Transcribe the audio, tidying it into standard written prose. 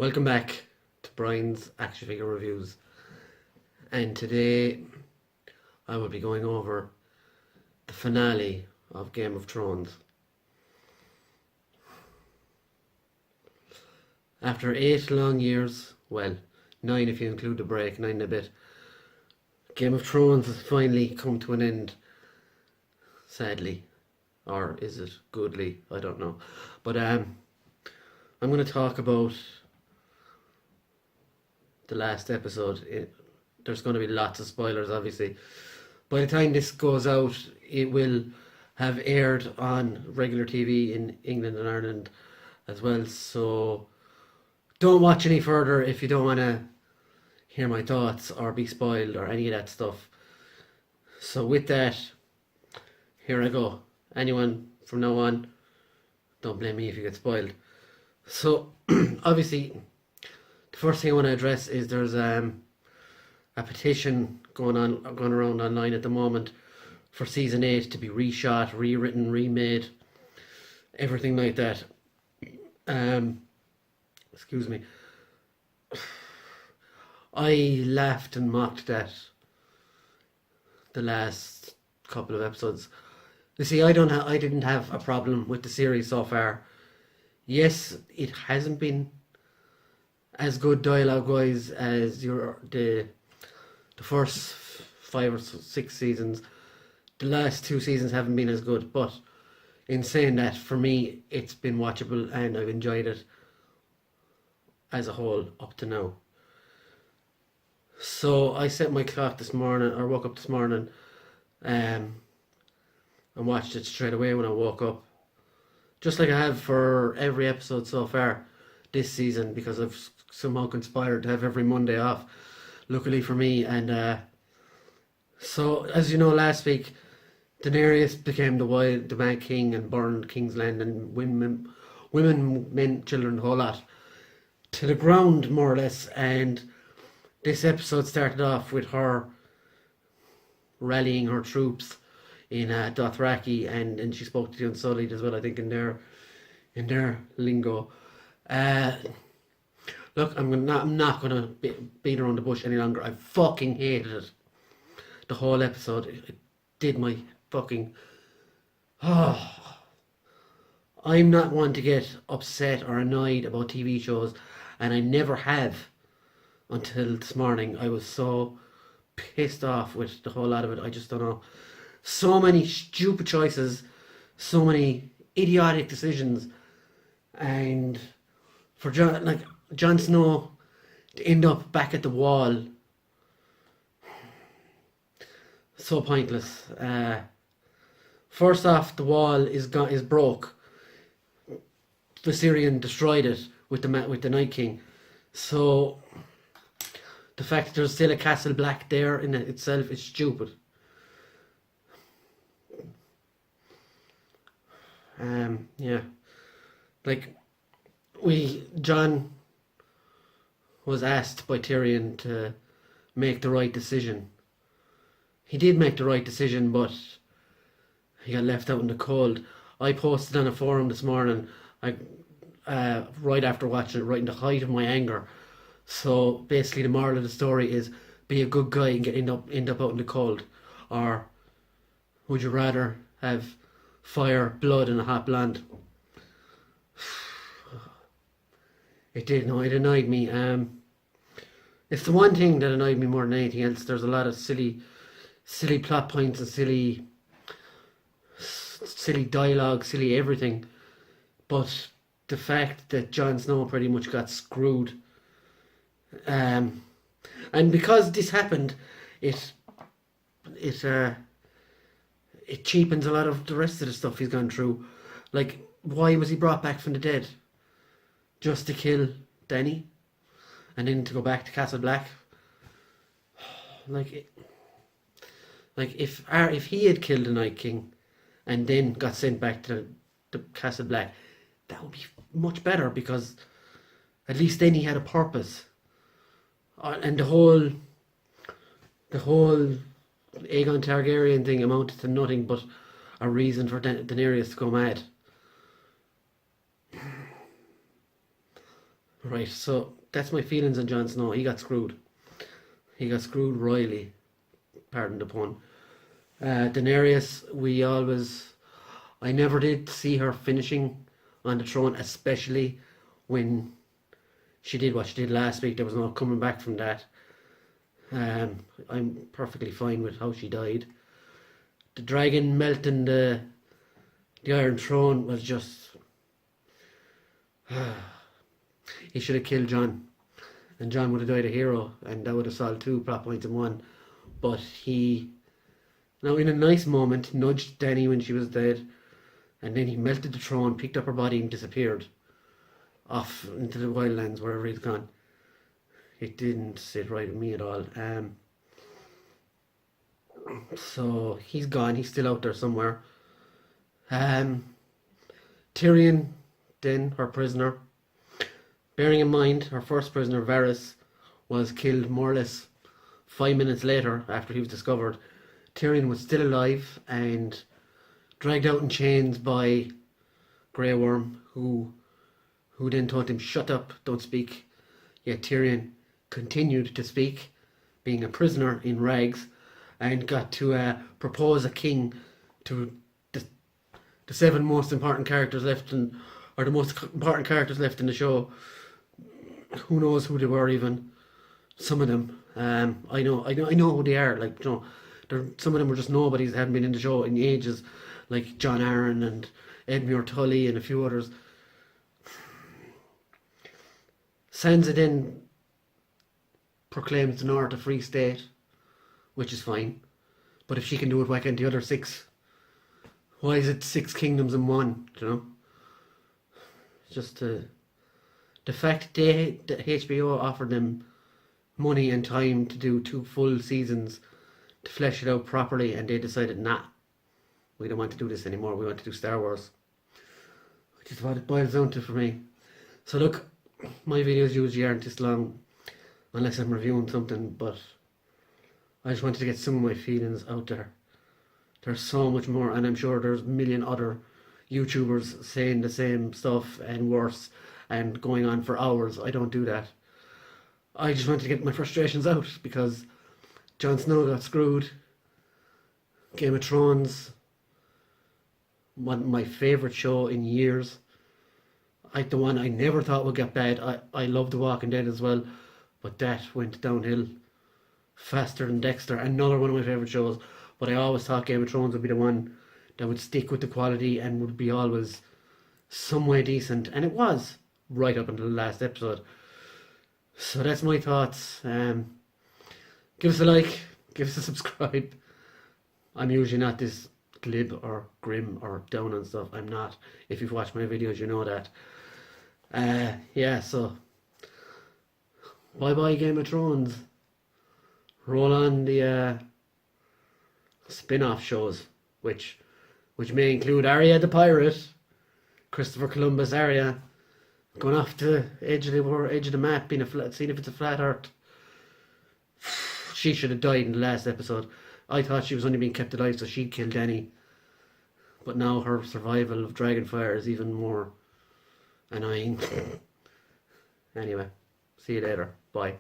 Welcome back to Brian's Action Figure Reviews, and today I will be going over the finale of Game of Thrones. After 8 long years, well, 9 if you include the break, 9 and a bit, Game of Thrones has finally come to an end, sadly. Or is it goodly? I don't know. But I'm going to talk about the last episode. There's going to be lots of spoilers, obviously. By the time this goes out, it will have aired on regular TV in England and Ireland as well. So don't watch any further if you don't want to hear my thoughts or be spoiled or any of that stuff. So with that, here I go. Anyone from now on, don't blame me if you get spoiled. So obviously, the first thing I want to address is there's a petition going around online at the moment for season 8 to be reshot, rewritten, remade, everything like that. Excuse me. I laughed and mocked at the last couple of episodes. You see, I didn't have a problem with the series so far. Yes, it hasn't been as good dialogue-wise as the first 5 or 6 seasons. The last 2 seasons haven't been as good, but in saying that, for me, it's been watchable and I've enjoyed it as a whole up to now. So I set my clock this morning, or woke up this morning, and watched it straight away when I woke up. Just like I have for every episode so far this season, because I've somehow conspired to have every Monday off, luckily for me. And so, as you know, last week, Daenerys became the Mad King and burned King's Land and women, men, children, the whole lot, to the ground, more or less. And this episode started off with her rallying her troops in Dothraki, and she spoke to the Unsullied as well, I think, in their lingo. Look, I'm not gonna beat around the bush any longer. I fucking hated it. The whole episode, it did my fucking. Oh, I'm not one to get upset or annoyed about TV shows, and I never have until this morning. I was so pissed off with the whole lot of it. I just don't know. So many stupid choices, so many idiotic decisions, and for Jon Snow to end up back at the wall, so pointless. First off, the wall is broke. Viserion destroyed it with the Night King, so the fact that there's still a Castle Black there in itself is stupid. Yeah, like Jon was asked by Tyrion to make the right decision. He did make the right decision, but he got left out in the cold. I posted on a forum this morning, right after watching it, right in the height of my anger. So basically, the moral of the story is: be a good guy and end up out in the cold, or would you rather have fire, blood, and a hot blonde? It annoyed me. It's the one thing that annoyed me more than anything else. There's a lot of silly plot points and silly dialogue, silly everything. But the fact that Jon Snow pretty much got screwed, and because this happened, it cheapens a lot of the rest of the stuff he's gone through. Like, why was he brought back from the dead? Just to kill Dany? And then to go back to Castle Black? Like if he had killed the Night King and then got sent back to the Castle Black, that would be much better, because at least then he had a purpose. And the whole Aegon Targaryen thing amounted to nothing but a reason for Daenerys to go mad. Right, so that's my feelings on Jon Snow. He got screwed. He got screwed royally, pardon the pun. Daenerys, I never did see her finishing on the throne, especially when she did what she did last week. There was no coming back from that. I'm perfectly fine with how she died. The dragon melting the Iron Throne was just. He should have killed Jon, and Jon would have died a hero, and that would have solved two plot points in one. But he, now in a nice moment, nudged Dany when she was dead, and then he melted the throne, picked up her body, and disappeared off into the wildlands wherever he's gone. It didn't sit right with me at all. So he's gone. He's still out there somewhere. Um, Tyrion, then her prisoner. Bearing in mind, her first prisoner, Varys, was killed more or less 5 minutes later after he was discovered. Tyrion was still alive and dragged out in chains by Grey Worm, who then told him, "Shut up, don't speak." Yet Tyrion continued to speak, being a prisoner in rags, and got to propose a king to the seven most important characters left in, or the most important characters left in the show. Who knows who they were even? Some of them, I know who they are. Like, some of them were just nobodies that hadn't been in the show in ages, like John Arryn and Edmure Tully and a few others. Sansa then proclaims the North a free state, which is fine. But if she can do it, why can't the other six? Why is it 6 kingdoms in one? Just the fact that HBO offered them money and time to do 2 full seasons to flesh it out properly, and they decided, nah, we don't want to do this anymore. We want to do Star Wars. Which is what it boils down to for me. So look, my videos usually aren't this long unless I'm reviewing something, but I just wanted to get some of my feelings out there. There's so much more, and I'm sure there's a million other YouTubers saying the same stuff and worse and going on for hours. I don't do that. I just wanted to get my frustrations out because Jon Snow got screwed. Game of Thrones, one of my favourite show in years. The one I never thought would get bad. I love The Walking Dead as well, but that went downhill faster than Dexter. Another one of my favourite shows, but I always thought Game of Thrones would be the one that would stick with the quality and would be always some way decent, and it was right up until the last episode. So that's my thoughts. Give us a like, give us a subscribe. I'm usually not this glib or grim or down on stuff. I'm not. If you've watched my videos, you know that. Yeah, so bye bye Game of Thrones. Roll on the spin-off shows, which may include Arya the Pirate, Christopher Columbus Arya, going off to edge of the map, seeing if it's a flat earth. She should have died in the last episode. I thought she was only being kept alive so she'd kill Dany. But now her survival of Dragonfire is even more annoying. Anyway, see you later. Bye.